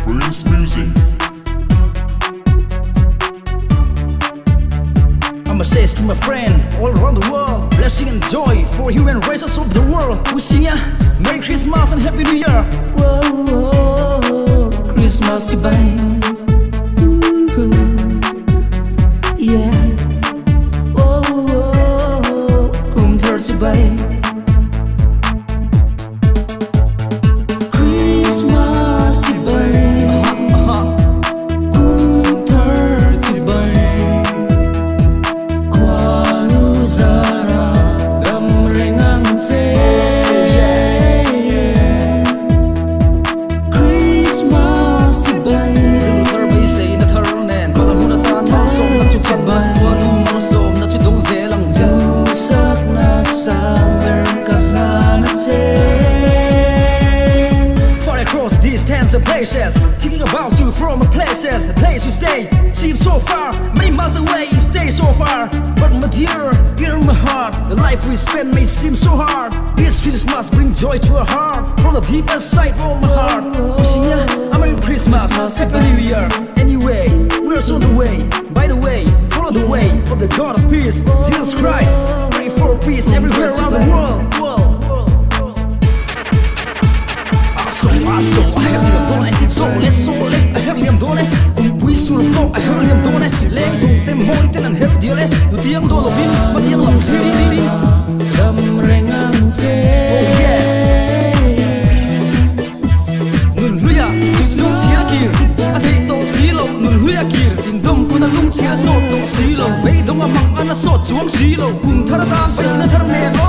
Prince Music. I'ma say to my friend all around the world, blessing and joy for human races of the world. Wishing ya Merry Christmas and Happy New Year. Whoa, whoa, Christmas bay. Yeah. Whoa, whoa, cùng thơ bay. Christmas bay. Cùng thơ bay. Qua nu zara đam rengang che. Far across distance and places, thinking about you from places, a place we stay seems so far, many miles away you stay so far. But my dear, you're in my heart. The life we spend may seem so hard. This Christmas bring joy to our heart from the deepest side of my heart. Wishing ya a Merry Christmas, Happy New Year. Anyway, we're on the way. By the way, follow the way of the God of peace, Jesus Christ. Pray for peace everywhere around the world. I have liam done, so let's so let I have liam done. We sur go I have liam done. Let so them hoi ten and help deal. You tiam do lo bin, ma tiam lo siri. Dam rengang se. Oh yeah. Nun huya, sus lung chia kir. A thei to silo, nun huya kir. Tin dom kuna lung chia so to silo. Bei dom amang ana so chuang silo. Kun tharata pai sina thar ne lo.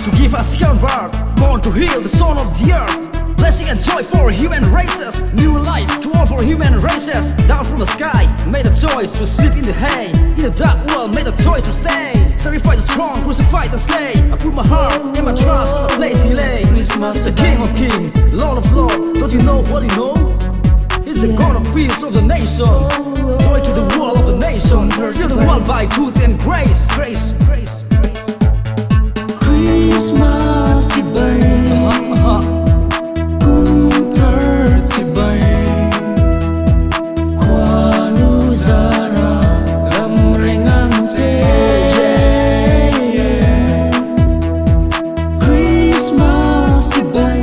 To give us human birth, born to heal the soul of the earth. Blessing and joy for human races, new life to all for human races. Down from the sky, made a choice to sleep in the hay. In the dark world, made a choice to stay. Sacrifice the strong, crucified and slay. I put my heart and my trust on the place he lay. Christmas, the King of Kings, Lord of Lords. Don't you know what you know? He's the God of peace of the nation. Joy to the world of the nation. Fill the world by truth and grace. Grace, grace, grace. Christmas bay. Cùng thơ bay. Qua nu zara đam rengang che. Christmas bay.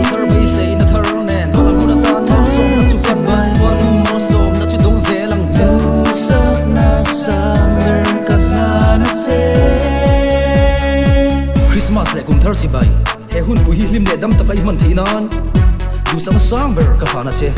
Thơ bay say na thơ nen. Thơ muna tan thơ song na chu sam bay. Qua nu mo som na chu dong ze lang che. Sak na sang ka na che. Christmas le kum thar chi bai he hun pu hi hlim le dam takai man theinan du sang sang ber ka phana che